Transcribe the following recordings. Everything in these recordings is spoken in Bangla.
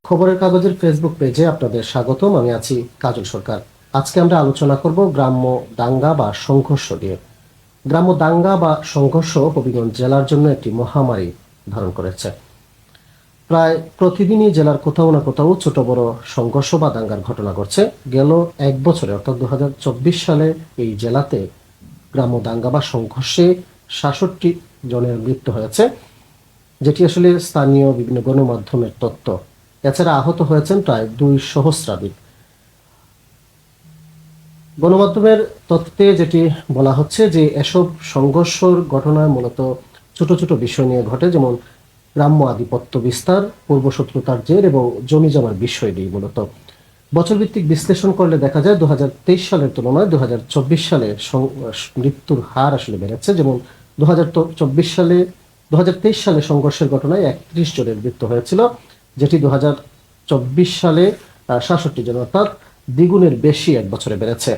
খবরের কাগজের ফেসবুক পেজে আপনাদের স্বাগতম। আমি আছি কাজল সরকার। আজকে আমরা আলোচনা করব গ্রাম্য দাঙ্গা বা সংঘর্ষ নিয়ে। গ্রাম্য দাঙ্গা বা সংঘর্ষ হবিগঞ্জ জেলার জন্য একটি মহামারী ধারণ করেছে। প্রায় প্রতিদিনই জেলার কোথাও না কোথাও ছোট বড় সংঘর্ষ বা দাঙ্গার ঘটনা ঘটছে। গেল এক বছরে অর্থাৎ 2024 সালে এই জেলাতে গ্রাম্য দাঙ্গা বা সংঘর্ষে 66 জনের মৃত্যু হয়েছে, যেটি আসলে স্থানীয় বিভিন্ন গণমাধ্যমের তথ্য। এছাড়া আহত হয়েছেন প্রায় 2 সহস্রাধিক। গণমাধ্যমের তথ্যে যেটি বলা হচ্ছে যে এসব সংঘর্ষের ঘটনায় মূলত ছোট ছোট বিষয় নিয়ে ঘটে, যেমন গ্রাম্য আধিপত্য বিস্তার, পূর্বশত্রুতার জের এবং জমি জমার বিষয় নিয়ে মূলত। বছরভিত্তিক বিশ্লেষণ করলে দেখা যায় 2023 সালের তুলনায় 2024 সালে মৃত্যুর হার আসলে বেড়েছে। যেমন 2023 সালে সংঘর্ষের ঘটনায় 31 জনের মৃত্যু হয়েছিল, যেটি 2024 সালে 66 জন, অর্থাৎ দ্বিগুণের বেশি এক বছরে বেড়েছে।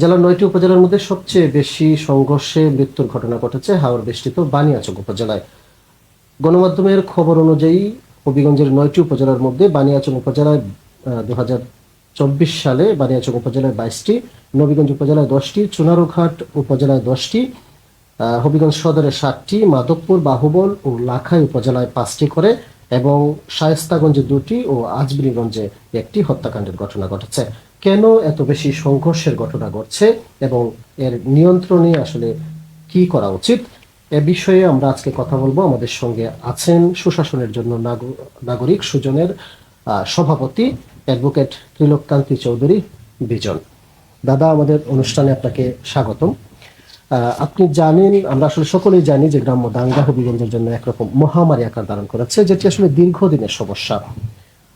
জেলার 9টি উপজেলার মধ্যে সবচেয়ে বেশি সংঘর্ষে মৃত্যুর ঘটনা ঘটেছে হাওর বেষ্টিত বানিয়াচং উপজেলায়। গণমাধ্যমের খবর অনুযায়ী হবিগঞ্জের 9টি উপজেলার মধ্যে বানিয়াচং উপজেলায় 2024 সালে বানিয়াচং উপজেলায় 22টি, নবীগঞ্জ উপজেলায় 10টি, চুনারুঘাট উপজেলায় 10টি, হবিগঞ্জ সদরে 7টি, মাধবপুর, বাহুবল ও লাখাই উপজেলায় 5টি করে এবং শায়েস্তাগঞ্জে 2টি ও আজমিরগঞ্জে 1টি হত্যাকাণ্ডের ঘটনা ঘটেছে। কেন এত বেশি সংঘর্ষের ঘটনা ঘটছে এবং এর নিয়ন্ত্রণে আসলে কি করা উচিত, এ বিষয়ে আমরা আজকে কথা বলবো। আমাদের সঙ্গে আছেন সুশাসনের জন্য নাগরিক সুজনের সভাপতি অ্যাডভোকেট ত্রিলোককান্তি চৌধুরী বিজন। দাদা, আমাদের অনুষ্ঠানে আপনাকে স্বাগতম। আপনি জানেন, আমরা আসলে সকলেই জানি যে গ্রাম্য দাঙ্গা হবিগঞ্জের জন্য একরকম মহামারী আকার ধারণ করেছে, যেটি আসলে দীর্ঘদিনের সমস্যা।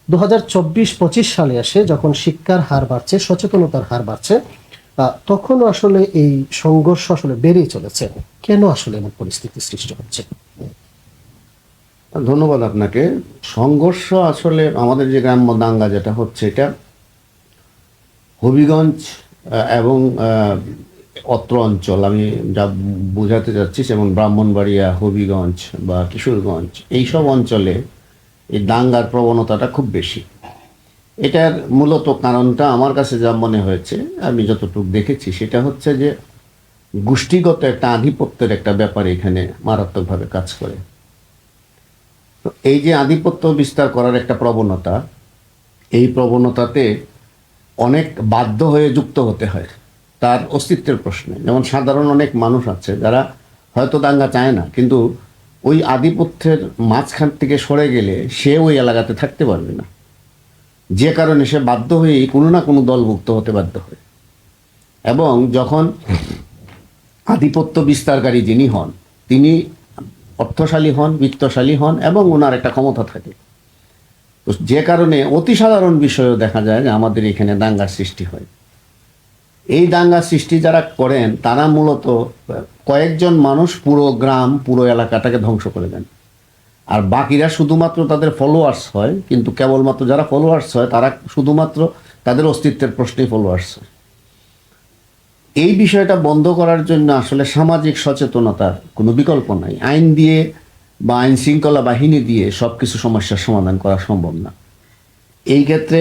2024-25 সালে এসে যখন শিক্ষার হার বাড়ছে, সচেতনতার হার বাড়ছে, তখনও আসলে এই সংঘর্ষ আসলে বেড়েই চলেছে। কেন আসলে এমন পরিস্থিতি সৃষ্টি হচ্ছে? ধন্যবাদ আপনাকে। সংঘর্ষ আসলে আমাদের যে গ্রাম্য দাঙ্গা যেটা হচ্ছে, এটা হবিগঞ্জ এবং অত্র অঞ্চল, আমি যা বোঝাতে চাচ্ছি, যেমন ব্রাহ্মণবাড়িয়া, হবিগঞ্জ বা কিশোরগঞ্জ, এইসব অঞ্চলে এই দাঙ্গার প্রবণতাটা খুব বেশি। এটার মূলত কারণটা আমার কাছে যা মনে হয়েছে, আমি যতটুকু দেখেছি, সেটা হচ্ছে যে গোষ্ঠীগত একটা আধিপত্যের একটা ব্যাপার এখানে মারাত্মকভাবে কাজ করে। তো এই যে আধিপত্য বিস্তার করার একটা প্রবণতা, এই প্রবণতাতে অনেক বাধ্য হয়ে যুক্ত হতে হয় তার অস্তিত্বের প্রশ্নে। যেমন সাধারণ অনেক মানুষ আছে যারা হয়তো দাঙ্গা চায় না, কিন্তু ওই আধিপত্যের মাঝখান থেকে সরে গেলে সে ওই এলাকাতে থাকতে পারবে না, যে কারণে সে বাধ্য হয়েই কোনো না কোনো দলভুক্ত হতে বাধ্য হয়। এবং যখন আধিপত্য বিস্তারকারী যিনি হন, তিনি অর্থশালী হন, বিত্তশালী হন এবং ওনার একটা ক্ষমতা থাকে, তো যে কারণে অতি সাধারণ বিষয়েও দেখা যায় যে আমাদের এখানে দাঙ্গার সৃষ্টি হয়। এই দাঙ্গার সৃষ্টি যারা করেন তারা মূলত কয়েকজন মানুষ পুরো গ্রাম, পুরো এলাকাটাকে ধ্বংস করে দেন, আর বাকিরা শুধুমাত্র তাদের ফলোয়ার্স হয়। কিন্তু কেবলমাত্র যারা ফলোয়ার্স হয় তারা শুধুমাত্র তাদের অস্তিত্বের প্রশ্নেই ফলোয়ার্স হয়। এই বিষয়টা বন্ধ করার জন্য আসলে সামাজিক সচেতনতার কোনো বিকল্প নাই। আইন দিয়ে বা আইন শৃঙ্খলা বাহিনী দিয়ে সব কিছু সমস্যার সমাধান করা সম্ভব না। এই ক্ষেত্রে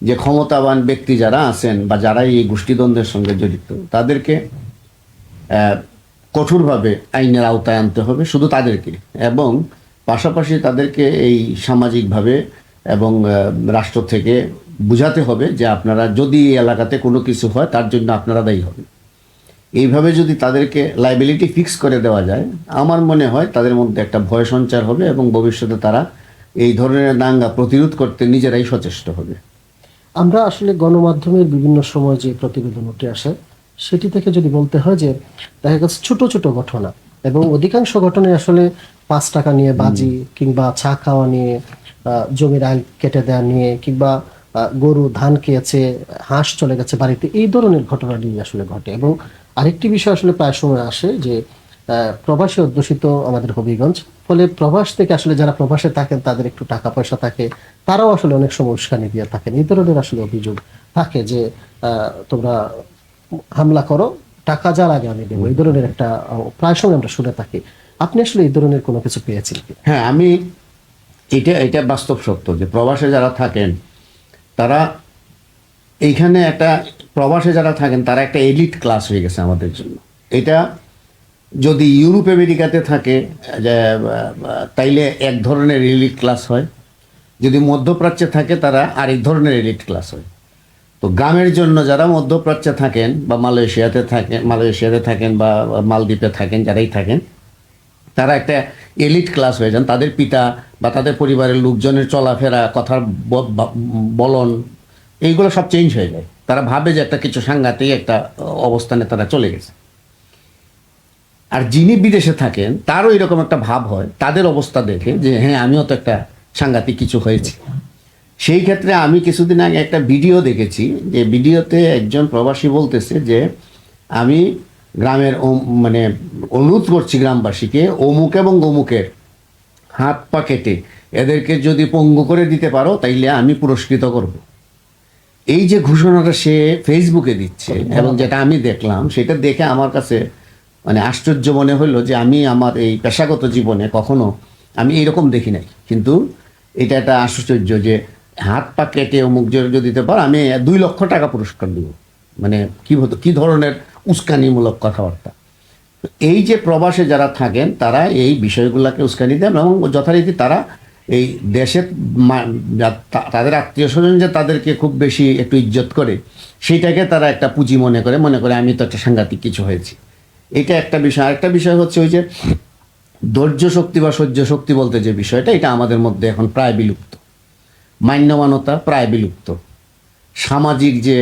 যে ক্ষমতাবান ব্যক্তি যারা আছেন বা যারা এই গোষ্ঠীদ্বন্দ্বের সঙ্গে জড়িত, তাদেরকে কঠোরভাবে আইনের আওতায় আনতে হবে, শুধু তাদেরকে, এবং পাশাপাশি তাদেরকে এই সামাজিকভাবে এবং রাষ্ট্র থেকে বুঝাতে হবে যে আপনারা যদি এই এলাকাতে কোনো কিছু হয় তার জন্য আপনারা দায়ী হবেন। এইভাবে যদি তাদেরকে লাইবিলিটি ফিক্স করে দেওয়া যায়, আমার মনে হয় তাদের মধ্যে একটা ভয় সঞ্চার হবে এবং ভবিষ্যতে তারা এই ধরনের দাঙ্গা প্রতিরোধ করতে নিজেরাই সচেষ্ট হবে। আমরা আসলে গণমাধ্যমের বিভিন্ন সময় যে প্রতিবেদন উঠে আসে, সেটি থেকে যদি বলতে হয় যে দেখা গেছে ছোট ছোট ঘটনা এবং অধিকাংশ ঘটনায় আসলে 5 টাকা নিয়ে বাজি কিংবা চা খাওয়া নিয়ে, জমির আইল কেটে দেওয়া নিয়ে, কিংবা গরু ধান খেয়েছে, হাঁস চলে গেছে বাড়িতে, এই ধরনের ঘটনা নিয়ে আসলে ঘটে। এবং আরেকটি বিষয় আসলে প্রায় সময় আসে যে প্রবাসী অধ্যুষিত আমাদের হবিগঞ্জ, ফলে প্রবাস থেকে আসলে যারা প্রবাসে থাকেন তাদের একটু টাকা পয়সা থাকে, তারাও আসলে অনেক সময় উস্কানি দিয়ে থাকেন। এই ধরনের আসলে অভিযোগ থাকে যে তোমরা হামলা করো, টাকা যার আগে আমি দেবো, এই ধরনের একটা প্রায় সময় আমরা শুনে থাকি। আপনি আসলে এই ধরনের কোনো কিছু পেয়েছেন কি? হ্যাঁ, আমি এটা এটা বাস্তব সত্য যে প্রবাসে যারা থাকেন তারা এইখানে একটা প্রবাসে যারা থাকেন তারা একটা এলিট ক্লাস হয়ে গেছে আমাদের জন্য। এটা যদি ইউরোপ আমেরিকাতে থাকে যে তাইলে এক ধরনের এলিট ক্লাস হয়, যদি মধ্যপ্রাচ্যে থাকে তারা আরেক ধরনের এলিট ক্লাস হয়। তো গ্রামের জন্য যারা মধ্যপ্রাচ্যে থাকেন বা মালয়েশিয়াতে থাকেন বা মালদ্বীপে থাকেন, যারাই থাকেন তারা একটা এলিট ক্লাস হয়ে যান। তাদের পিতা বা তাদের পরিবারের লোকজনের চলাফেরা, কথার বলন, এইগুলো সব চেঞ্জ হয়ে যায়। তারা ভাবে যে একটা কিছু সাংঘাতিক একটা অবস্থানে তারা চলে গেছে। আর যিনি বিদেশে থাকেন তারও এরকম একটা ভাব হয় তাদের অবস্থা দেখে যে হ্যাঁ আমিও তো একটা সাংঘাতিক কিছু হয়েছে। সেই ক্ষেত্রে আমি কিছুদিন আগে একটা ভিডিও দেখেছি, যে ভিডিওতে একজন প্রবাসী বলতেছে যে আমি গ্রামের মানে অনুরোধ করছি গ্রামবাসীকে অমুক এবং অমুকের হাত পা কেটে এদেরকে যদি পঙ্গু করে দিতে পারো তাইলে আমি পুরস্কৃত করব। এই যে ঘোষণাটা সে ফেসবুকে দিচ্ছে এবং যেটা আমি দেখলাম, সেটা দেখে আমার কাছে মানে আশ্চর্য মনে হলো যে আমি আমার এই পেশাগত জীবনে কখনো আমি এরকম দেখি নাই। কিন্তু এটা একটা আশ্চর্য যে হাত পা কেটে অমুক যদি দিতে পারো আমি 2 লক্ষ টাকা পুরস্কার দিব। মানে কি ধরনের উস্কানিমূলক কথাবার্তা। এই যে প্রবাসে যারা থাকেন তারা এই বিষয়গুলোকে উস্কানি দেন এবং যথারীতি তারা এই দেশের তাদের আত্মীয় স্বজন যে তাদেরকে খুব বেশি একটু ইজ্জত করে, সেইটাকে তারা একটা পুঁজি মনে করে আমি তো একটা সাংঘাতিক কিছু হয়েছি। এটা একটা বিষয়। আরেকটা বিষয় হচ্ছে ওই যে ধৈর্য শক্তি বা সহ্য শক্তি বলতে যে বিষয়টা, এটা আমাদের মধ্যে এখন প্রায় বিলুপ্ত। মান্যমানতা প্রায় বিলুপ্ত। সামাজিক যে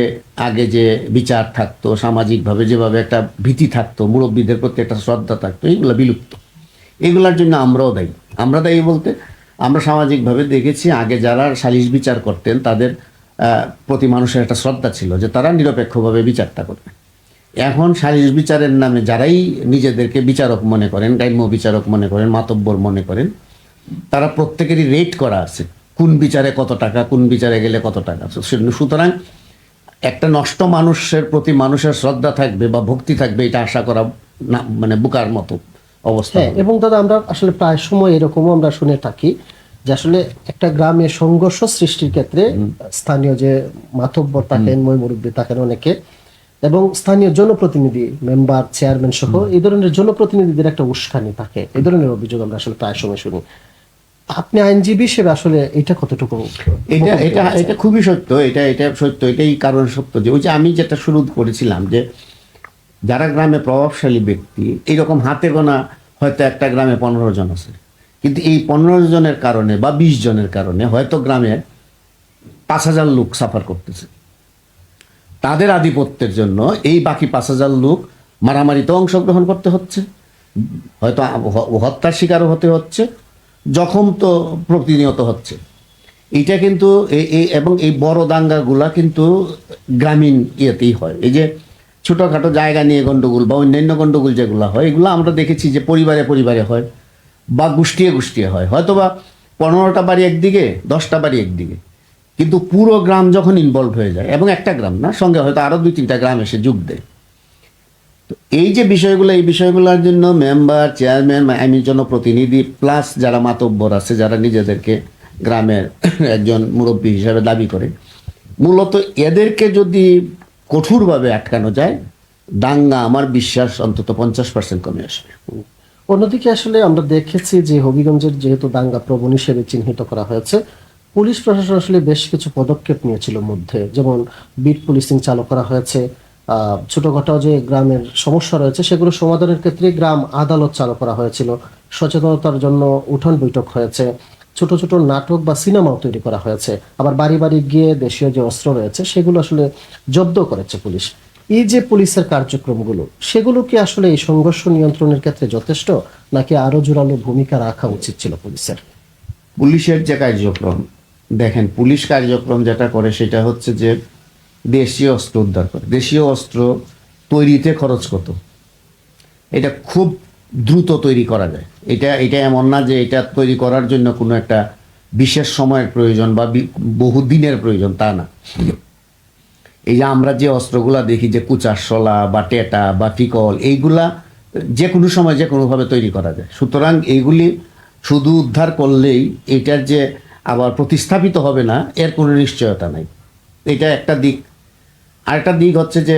আগে যে বিচার থাকতো, সামাজিকভাবে যেভাবে একটা ভীতি থাকতো, মুরব্বীদের প্রতি একটা শ্রদ্ধা থাকতো, এইগুলো বিলুপ্ত। এগুলোর জন্য আমরা দায়ী বলতে আমরা সামাজিকভাবে দেখেছি আগে যারা সালিশ বিচার করতেন তাদের প্রতি মানুষের একটা শ্রদ্ধা ছিল যে তারা নিরপেক্ষভাবে বিচারটা করবে। এখন সালিশ বিচারের নামে যারাই নিজেদেরকে বিচারক মনে করেন, গ্রাম্য বিচারক মনে করেন, মাতব্বর মনে করেন, তারা প্রত্যেকেরই রেট করা আছে কোন বিচারে কত টাকা, কোন বিচারে গেলে কত টাকা। সুতরাং একটা নষ্ট মানুষের প্রতি মানুষের শ্রদ্ধা থাকবে বা ভক্তি থাকবে এটা আশা করা না, মানে বোকার মতো অবস্থা। এবং দাদা আমরা আসলে প্রায় সময় এরকমও আমরা শুনে থাকি যে আসলে একটা গ্রামে সংঘর্ষ সৃষ্টির ক্ষেত্রে স্থানীয় যে মাতব্বর থাকেন, মুরব্বী থাকেন অনেকে, এবং স্থানীয় জনপ্রতিনিধি, মেম্বার, চেয়ারম্যান সহ এই ধরনের জনপ্রতিনিধিদের একটা উস্কানি থাকে। এই ধরনের অভিযোগ আমরা আসলে প্রায় সময় শুনি। আপনি আইনজীবী হিসেবে আসলে এটা কতটুকু? এটা খুবই সত্য। এটা সত্য। এটাই কারণ সত্য যে ওই যে আমি যেটা শুরু করেছিলাম যে যারা গ্রামে প্রভাবশালী ব্যক্তি, এইরকম হাতে গোনা হয়তো একটা গ্রামে 15 জন আছে, কিন্তু এই 15 জনের কারণে বা 20 জনের কারণে হয়তো গ্রামে 5,000 লোক সাফার করতেছে। তাদের আধিপত্যের জন্য এই বাকি 5,000 লোক মারামারিতে অংশগ্রহণ করতে হচ্ছে, হয়তো হত্যার শিকারও হতে হচ্ছে, জখম তো প্রতিনিয়ত হচ্ছে। এটা কিন্তু এবং এই বড় দাঙ্গাগুলা কিন্তু গ্রামীণ ইয়েতেই হয়। এই যে ছোটোখাটো জায়গা নিয়ে গণ্ডগোল বা অন্যান্য গণ্ডগোল যেগুলো হয়, এগুলো আমরা দেখেছি যে পরিবারে পরিবারে হয় বা গোষ্ঠীয়ে হয়। হয়তো বা 15টা বাড়ি একদিকে, 10টা বাড়ি একদিকে, কিন্তু পুরো গ্রাম যখন ইনভলভ হয়ে যায়, এবং একটা গ্রাম না, সঙ্গে হয়তো আরও 2-3টা গ্রাম এসে যোগ দেয়। তো এই যে বিষয়গুলো, এই বিষয়গুলোর জন্য মেম্বার, চেয়ারম্যান, জনপ্রতিনিধি প্লাস যারা মাতব্বর আছে, যারা নিজেদেরকে গ্রামের একজন মুরব্বী হিসাবে দাবি করে, মূলত এদেরকে যদি কঠোরভাবে আটকানো যায়, দাঙ্গা আমার বিশ্বাস অন্তত 50% কমে আসবে। অন্যদিকে আসলে আমরা দেখেছি যে হবিগঞ্জের যেহেতু দাঙ্গা প্রবণ হিসেবে চিহ্নিত করা হয়েছে, পুলিশ প্রশাসন আসলে বেশ কিছু পদক্ষেপ নিয়েছিল মধ্যে, যেমন বিট পুলিশিং চালু করা হয়েছে। ছোটখাটো যে গ্রামের সমস্যা রয়েছে সেগুলো সমাধানের ক্ষেত্রে গ্রাম আদালত চালু করা হয়েছিল। সচেতনতার জন্য উঠোন বৈঠক হয়েছে, ছোট ছোট নাটক বা সিনেমাও তৈরি করা হয়েছে। আবার বাড়ি বাড়ি গিয়ে দেশীয় যে অস্ত্র রয়েছে সেগুলো আসলে জব্দ করেছে পুলিশ। এই যে পুলিশের কার্যক্রমগুলো, সেগুলো কি আসলে এই সংঘর্ষ নিয়ন্ত্রণের ক্ষেত্রে যথেষ্ট, নাকি আরো জোরালো ভূমিকা রাখা উচিত ছিল পুলিশের? পুলিশের যে কার্যক্রম, দেখেন পুলিশ কার্যক্রম যেটা করে সেটা হচ্ছে যে দেশীয় অস্ত্র উদ্ধার করে। দেশীয় অস্ত্র তৈরিতে খরচ কত, এটা খুব দ্রুত তৈরি করা যায়। এটা এমন না যে এটা তৈরি করার জন্য কোনো একটা বিশেষ সময়ের প্রয়োজন বা বহুদিনের প্রয়োজন, তা না। এই যে আমরা যে অস্ত্রগুলা দেখি যে কুচার শলা বা টেটা বা ফিকল, এইগুলা যে কোনো সময় যে কোনোভাবে তৈরি করা যায়। সুতরাং এইগুলি শুধু উদ্ধার করলেই এটার যে আবার প্রতিস্থাপিত হবে না এর কোনো নিশ্চয়তা নাই। এটা একটা দিক। আরেকটা দিক হচ্ছে যে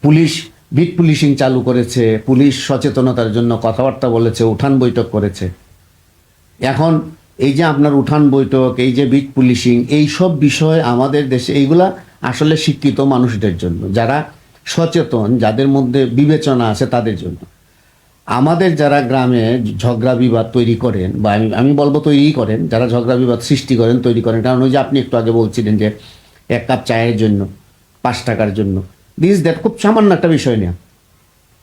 পুলিশ বিট পুলিশিং চালু করেছে, পুলিশ সচেতনতার জন্য কথাবার্তা বলেছে, উঠান বৈঠক করেছে। এখন এই যে আপনার উঠান বৈঠক, এই যে বিট পুলিশিং, এই সব বিষয় আমাদের দেশে এইগুলা আসলে শিক্ষিত মানুষদের জন্য, যারা সচেতন, যাদের মধ্যে বিবেচনা আছে তাদের জন্য। আমাদের যারা গ্রামে ঝগড়া বিবাদ তৈরি করেন, বা আমি বলবো তৈরি করেন, যারা ঝগড়া বিবাদ সৃষ্টি করেন, তৈরি করেন, কারণ ওই যে আপনি একটু আগে বলছিলেন যে 1 কাপ চায়ের জন্য 5 টাকার জন্য, দ্যাট খুব সামান্য একটা বিষয় না।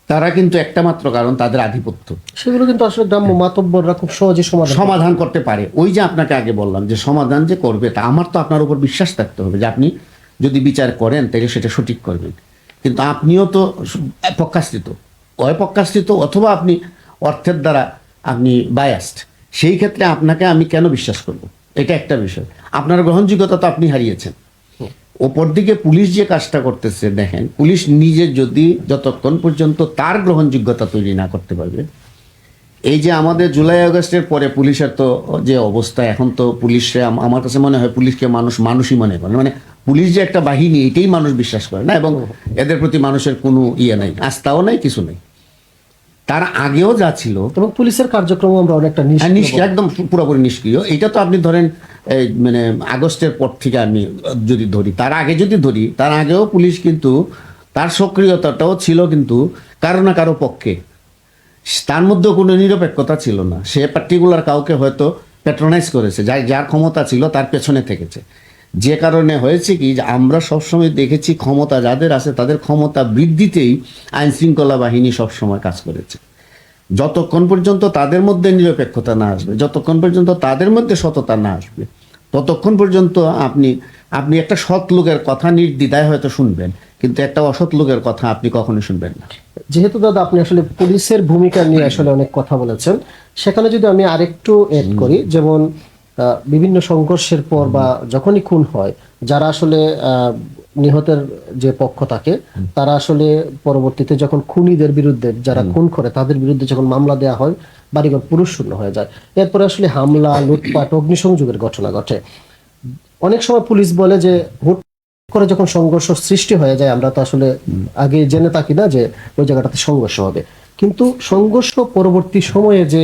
তারা কিন্তু একটা মাত্র কারণ তাদের আধিপত্য। সেগুলো কিন্তু আসলে গ্রাম্য মাতব্বররা খুব সহজে সমাধান করতে পারে। ওই যে আপনাকে আগে বললাম যে সমাধান যে করবে, তা আমার তো আপনার উপর বিশ্বাস থাকতে হবে যে আপনি যদি বিচার করেন তাহলে সেটা সঠিক করবেন। কিন্তু আপনিও তো পক্ষাশ্রিত, পক্ষাশ্রিত, অথবা আপনি অর্থের দ্বারা আপনি বায়াসড। সেই ক্ষেত্রে আপনাকে আমি কেন বিশ্বাস করব? এটা একটা বিষয়। আপনার গ্রহণযোগ্যতা তো আপনি হারিয়েছেন। ওপর দিকে পুলিশ যে কাজটা করতেছে, দেখেন, পুলিশ নিজে যদি যতক্ষণ পর্যন্ত তার গ্রহণযোগ্যতা তৈরি না করতে পারবে, এই যে আমাদের জুলাই আগস্টের পরে পুলিশের তো যে অবস্থা, এখন তো পুলিশে আমার কাছে মনে হয় পুলিশকে মানুষই মনে করে, মানে পুলিশ যে একটা বাহিনী এটাই মানুষ বিশ্বাস করে না, এবং এদের প্রতি মানুষের কোনো নাই, আস্থাও নাই, কিছু নেই। তার আগেও যা ছিল, এবং পুলিশের কার্যক্রম আমরা অনেকটা একদম পুরোপুরি নিষ্ক্রিয়। এটা তো আপনি ধরেন মানে আগস্টের পর থেকে আমি যদি ধরি, তার আগে যদি ধরি, তার আগেও পুলিশ কিন্তু তার সক্রিয়তাটাও ছিল কিন্তু কারো না কারো পক্ষে। তার মধ্যে কোনো নিরপেক্ষতা ছিল না। সে পার্টিকুলার কাউকে হয়তো প্যাট্রোনাইজ করেছে, যার ক্ষমতা ছিল তার পেছনে থেকেছে। যে কারণে হয়েছে কি, যে আমরা সবসময় দেখেছি ক্ষমতা যাদের আছে তাদের ক্ষমতা বৃদ্ধিতেই আইন শৃঙ্খলা বাহিনী সবসময় কাজ করেছে। যতক্ষণ পর্যন্ত তাদের মধ্যে নিরপেক্ষতা না আসবে, যতক্ষণ পর্যন্ত তাদের মধ্যে সততা না আসবে, ততক্ষণ পর্যন্ত আপনি একটা সৎ লোকের কথা নির্দ্বিধায় হয়তো শুনবেন, কিন্তু একটা অসৎ লোকের কথা আপনি কখনোই শুনবেন না। যেহেতু দাদা আপনি আসলে পুলিশের ভূমিকা নিয়ে আসলে অনেক কথা বলেছেন, সেখানে যদি আমি আরেকটু এড করি, যেমন বিভিন্ন সংঘর্ষের পর বা যখনই খুন হয়, যারা আসলে নিহতের যে পক্ষ থাকে, তারা আসলে পরবর্তীতে যখন খুনিদের বিরুদ্ধে, যারা খুন করে তাদের বিরুদ্ধে যখন মামলা দেওয়া হয়, বাড়িঘর পুরুষ শূন্য হয়ে যায়। এরপরে আসলে হামলা, লুটপাট, অগ্নিসংযোগের ঘটনা ঘটে। অনেক সময় পুলিশ বলে যে হুট করে যখন সংঘর্ষ সৃষ্টি হয়ে যায়, আমরা তো আসলে আগে জেনে থাকি না যে ওই জায়গাটাতে সংঘর্ষ হবে, কিন্তু সংঘর্ষ পরবর্তী সময়ে যে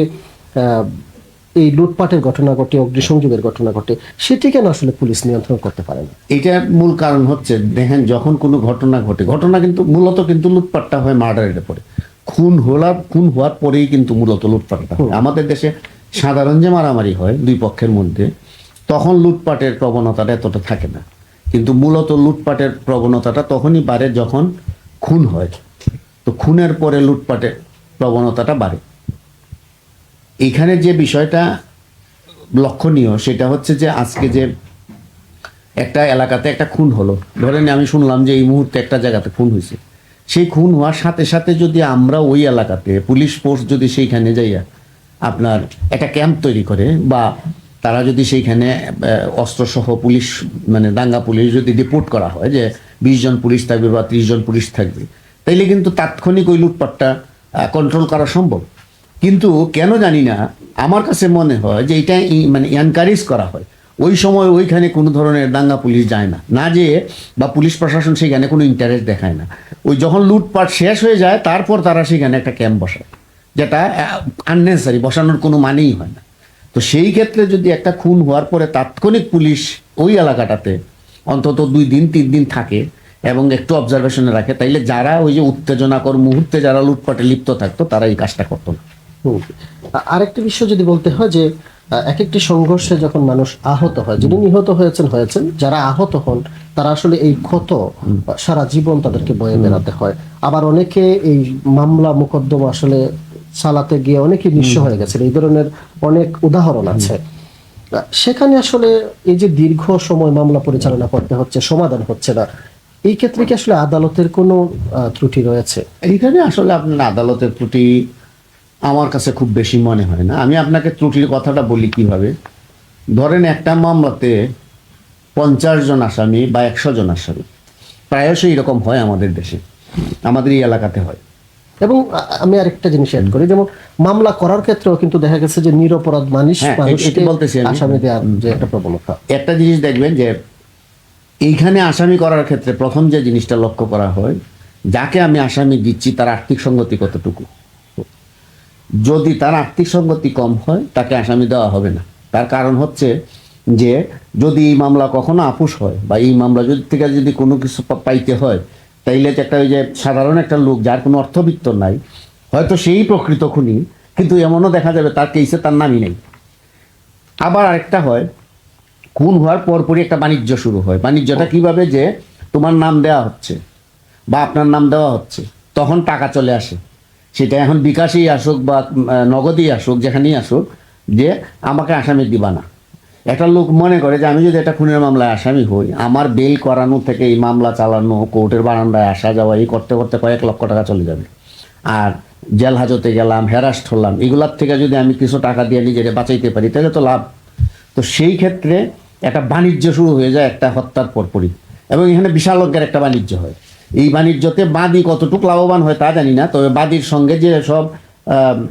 এই লুটপাটের ঘটনা ঘটে, অগ্নিসংযোগের ঘটনা ঘটে, সেটি কেন আসলে পুলিশ নিয়ন্ত্রণ করতে পারে না? এটার মূল কারণ হচ্ছে, দেখেন, যখন কোনো ঘটনা ঘটে, ঘটনা কিন্তু মূলত কিন্তু লুটপাটটা হয় মার্ডারের পরে, খুন হওয়ার পরেই কিন্তু মূলত লুটপাটটা হয়। আমাদের দেশে সাধারণ যে মারামারি হয় দুই পক্ষের মধ্যে, তখন লুটপাটের প্রবণতাটা এতটা থাকে না, কিন্তু মূলত লুটপাটের প্রবণতাটা তখনই বাড়ে যখন খুন হয়। তো খুনের পরে লুটপাটের প্রবণতাটা বাড়ে। এখানে যে বিষয়টা লক্ষণীয় সেটা হচ্ছে যে আজকে যে একটা এলাকাতে একটা খুন হলো, ধরেন আমি শুনলাম যে এই মুহূর্তে একটা জায়গাতে খুন হয়েছে, সেই খুন হওয়ার সাথে সাথে যদি আমরা ওই এলাকাতে পুলিশ ফোর্স যদি সেইখানে যাইয়া আপনার একটা ক্যাম্প তৈরি করে, বা তারা যদি সেইখানে অস্ত্রসহ পুলিশ, মানে দাঙ্গা পুলিশ যদি রিপোর্ট করা হয় যে 20 জন পুলিশ থাকবে বা 30 জন পুলিশ থাকবে, তাইলে কিন্তু তাৎক্ষণিক ওই লুটপাটটা কন্ট্রোল করা সম্ভব। কিন্তু কেন জানি না, আমার কাছে মনে হয় যে এটা মানে এনকারেজ করা হয়। ওই সময় ওইখানে কোনো ধরনের দাঙ্গা পুলিশ যায় না, না যেয়ে, বা পুলিশ প্রশাসন সেখানে কোনো ইন্টারেস্ট দেখায় না। ওই যখন লুটপাট শেষ হয়ে যায় তারপর তারা সেখানে একটা ক্যাম্প বসায়, যেটা আননেসারি, বসানোর কোনো মানেই হয় না। তো সেই ক্ষেত্রে যদি একটা খুন হওয়ার পরে তাৎক্ষণিক পুলিশ ওই এলাকাটাতে অন্তত 2 দিন 3 দিন থাকে এবং একটু অবজারভেশনে রাখে, তাইলে যারা ওই যে উত্তেজনাকর মুহূর্তে যারা লুটপাটে লিপ্ত থাকতো তারা এই কাজটা করতো না। আরেকটি বিষয় যদি বলতে হয় যে এক একটি সংঘর্ষে যখন মানুষ আহত হয়, যিনি নিহত হয়েছেন, যারা আহত হন তারা আসলে এই ক্ষত সারা জীবন তাদেরকে বয়ে বেড়াতে হয়। আবার অনেকে এই মামলা মোকদ্দমা আসলে চালাতে গিয়ে অনেকে নিঃস্ব হয়ে গেছে, এই ধরনের অনেক উদাহরণ আছে। সেখানে আসলে এই যে দীর্ঘ সময় মামলা পরিচালনা করতে হচ্ছে, সমাধান হচ্ছে না, এই ক্ষেত্রে কি আসলে আদালতের কোনো ত্রুটি রয়েছে? এইখানে আসলে আপনার আদালতের ত্রুটি আমার কাছে খুব বেশি মনে হয় না। আমি আপনাকে ত্রুটির কথাটা বলি কিভাবে। ধরেন একটা মামলাতে 50 জন আসামি বা 100 জন আসামি, প্রায়শই এরকম হয় আমাদের দেশে, আমাদের এই এলাকাতে হয়। এবং আমি আরেকটা জিনিস অ্যাড করি, যেমন মামলা করার ক্ষেত্রেও কিন্তু দেখা গেছে যে নিরপরাধ হ্যাঁ, মানুষকে এটা বলতেছি আমি। আসামি দেওয়ার যে একটা প্রবণতা। একটা জিনিস দেখবেন যে এইখানে আসামি করার ক্ষেত্রে প্রথম যে জিনিসটা লক্ষ্য করা হয়, যাকে আমি আসামি দিচ্ছি তার আর্থিক সঙ্গতি কতটুকু। যদি তার আর্থিক সঙ্গতি কম হয় তাকে আসামি দেওয়া হবে না। তার কারণ হচ্ছে যে যদি এই মামলা কখনো আপুস হয় বা এই মামলা যদি কোনো কিছু পাইতে হয়, তাইলে যে একটা ওই যে সাধারণ একটা লোক যার কোনো অর্থবিত্ত নাই, হয়তো সেই প্রকৃত খুনি, কিন্তু এমনও দেখা যাবে তার কেসে তার নামই নেই। আবার আরেকটা হয়, খুন হওয়ার পরপরই একটা বাণিজ্য শুরু হয়। বাণিজ্যটা কিভাবে, যে তোমার নাম দেওয়া হচ্ছে বা আপনার নাম দেওয়া হচ্ছে, তখন টাকা চলে আসে। সেটা এখন বিকাশেই আসুক বা নগদেই আসুক, যেখানেই আসুক, যে আমাকে আসামি দিবা না। একটা লোক মনে করে যে আমি যদি একটা খুনের মামলায় আসামি হই, আমার বেল করানো থেকে এই মামলা চালানো, কোর্টের বারান্দায় আসা যাওয়া, এই করতে করতে কয়েক লক্ষ টাকা চলে যাবে। আর জেল হাজতে গেলাম, হ্যারাস্ট হলাম, এগুলার থেকে যদি আমি কিছু টাকা দিয়ে নিজেকে বাঁচাইতে পারি তাহলে তো লাভ। তো সেই ক্ষেত্রে একটা বাণিজ্য শুরু হয়ে যায় একটা হত্যার পরপরই, এবং এখানে বিশাল অঙ্কের একটা বাণিজ্য হয়। এই বাণিজ্যতে বাদী কতটুকু লাভবান হয় তা জানি না, তবে বাদীর সঙ্গে যে সব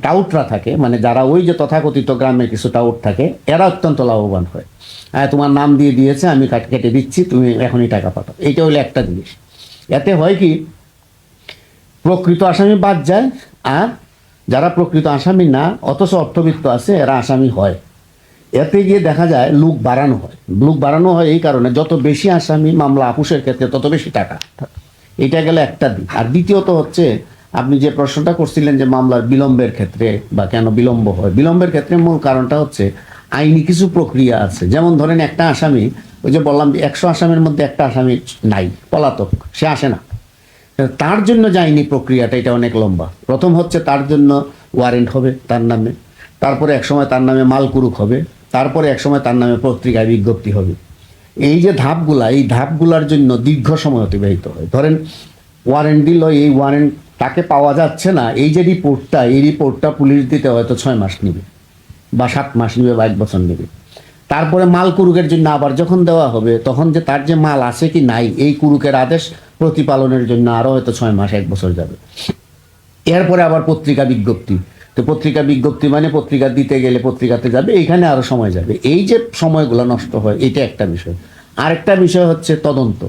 টাউটরা থাকে, মানে যারা ওই যে তথাকথিত গ্রামের কিছু টাউট থাকে, এরা অত্যন্ত লাভবান হয়। তোমার নাম দিয়ে দিয়েছে, আমি কেটে দিচ্ছি, তুমি এখনই টাকা পাঠাও। এইটা হলো একটা জিনিস। এতে হয় কি, প্রকৃত আসামি বাদ যায়, আর যারা প্রকৃত আসামি না অথচ অর্থবিত্ত আছে এরা আসামি হয়। এতে গিয়ে দেখা যায় লোক বাড়ানো হয়। লোক বাড়ানো হয় এই কারণে, যত বেশি আসামি মামলা আপুসের ক্ষেত্রে তত বেশি টাকা। এটা গেলে একটা দিক। আর দ্বিতীয়ত হচ্ছে, আপনি যে প্রশ্নটা করছিলেন যে মামলার বিলম্বের ক্ষেত্রে বা কেন বিলম্ব হয়, বিলম্বের ক্ষেত্রে মূল কারণটা হচ্ছে আইনি কিছু প্রক্রিয়া আছে। যেমন ধরেন একটা আসামি, ওই যে বললাম যে 100 আসামির মধ্যে একটা আসামি নাই, পলাতক, সে আসে না, তার জন্য যে আইনি প্রক্রিয়াটা এটা অনেক লম্বা। প্রথম হচ্ছে তার জন্য ওয়ারেন্ট হবে তার নামে, তারপরে একসময় তার নামে মালকুরুক হবে, তারপরে একসময় তার নামে পত্রিকায় বিজ্ঞপ্তি হবে। এই যে ধাপগুলা, এই ধাপগুলার জন্য দীর্ঘ সময় অতিবাহিত হয়। ধরেন ওয়ারেন্ট দিল, এই ওয়ারেন্ট তাকে পাওয়া যাচ্ছে না, এই যে রিপোর্টটা, এই রিপোর্টটা পুলিশ দিতে হয়তো 6 মাস নেবে বা 7 মাস নেবে বা 1 বছর নেবে। তারপরে মাল কুরুকের জন্য আবার যখন দেওয়া হবে, তখন যে তার যে মাল আছে কি নাই, এই কুরুকের আদেশ প্রতিপালনের জন্য আরও হয়তো 6 মাস 1 বছর যাবে। এরপরে আবার পত্রিকা বিজ্ঞপ্তি, তো পত্রিকা বিজ্ঞপ্তি মানে পত্রিকা দিতে গেলে পত্রিকাতে যাবে, এইখানে আরও সময় যাবে। এই যে সময়গুলো নষ্ট হয়, এটা একটা বিষয়। আরেকটা বিষয় হচ্ছে তদন্ত।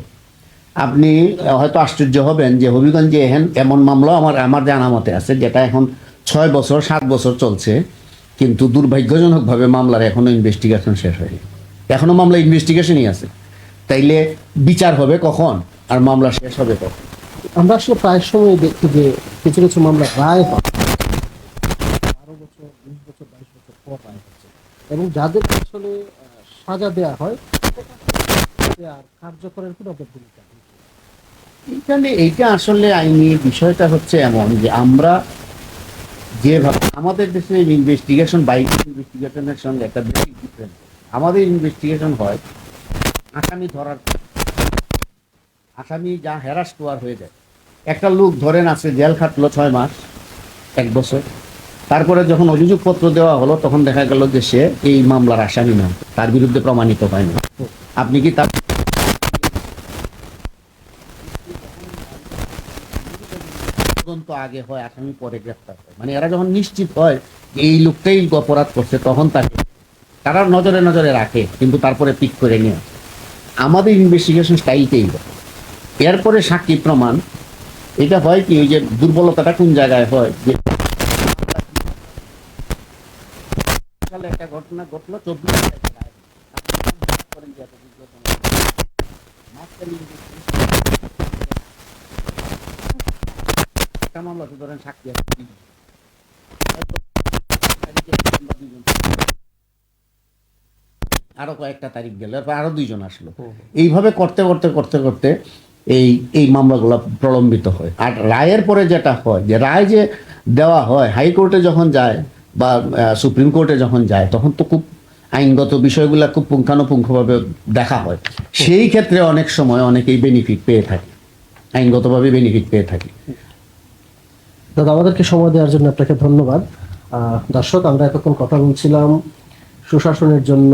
আপনি হয়তো আশ্চর্য হবেন যে হবিগঞ্জে এমন মামলা আমার জানা মতে আছে, যেটা এখন 6 বছর 7 বছর চলছে, কিন্তু দুর্ভাগ্যজনকভাবে মামলার এখনো ইনভেস্টিগেশন শেষ হয়নি, এখনো মামলা ইনভেস্টিগেশনই আছে। তাইলে বিচার হবে কখন আর মামলা শেষ হবে কখন? আমরা আসলে প্রায় সময় দেখি যে কিছু কিছু মামলা রায় হয় 12 বছর, 20 বছর, 22 বছর পর রায় হচ্ছে, এবং যাদের আসলে সাজা দেওয়া হয় আর কার্যকরের কোনো ভূমিকা নেই। এইখানে এইটা আসলে আইনি বিষয়টা হচ্ছে এমন যে আমরা যেভাবে আমাদের দেশে ইনভেস্টিগেশন বাইক ইনভেস্টিগেশনের সঙ্গে একটা বেসিক ডিফারেন্স। আমাদের ইনভেস্টিগেশন হয় আসামি ধরার, আসামি যা হ্যারাস হওয়ার হয়ে যায়। একটা লোক ধরেন আছে, জেল খাটলো 6 মাস 1 বছর, তারপরে যখন অভিযোগপত্র দেওয়া হলো তখন দেখা গেল যে সে এই মামলার আসামি না, তার বিরুদ্ধে প্রমাণিত হয়নি। আপনি কি তার তদন্ত আগে হয়, আসামি পরে গ্রেফতার হয়, মানে এরা যখন নিশ্চিত হয় যে এই লোকটাই অপরাধ করছে, তখন তাকে তারা নজরে নজরে রাখে, কিন্তু তারপরে পিক করে নিয়ে আসে। আমাদের ইনভেস্টিগেশন স্টাইলটাই হয়। এরপরে সাক্ষী প্রমাণ, এটা হয় কি, ওই যে দুর্বলতাটা কোন জায়গায় হয়, যে সালে একটা ঘটনা ঘটলো, 24 সালে একটা রায় হলো। আপনি করেন যে এত দুর্ঘটনা, মাঝখানে একটা মামলা তো ধরেন সাক্ষী আছে 3 জন। হয়তো আরো কয়েকটা তারিখ গেল, এরপর আরো 2 জন আসলো। এইভাবে করতে করতে করতে করতে এই এই মামলাগুলো প্রলম্বিত হয়। আর রায়ের পরে যেটা হয়, যে রায় যে দেওয়া হয় হাইকোর্টে যখন যায় বা সুপ্রিম কোর্টে যখন যায়, তখন তো খুব আইনগত বিষয়গুলো খুব পুঙ্খানুপুঙ্খভাবে দেখা হয়। সেই ক্ষেত্রে অনেক সময় অনেকেই বেনিফিট পেয়ে থাকে, আইনগতভাবে বেনিফিট পেয়ে থাকে। দাদা, আমাদেরকে সময় দেওয়ার জন্য আপনাকে ধন্যবাদ। দর্শক, আমরা এতক্ষণ কথা বলছিলাম সুশাসনের জন্য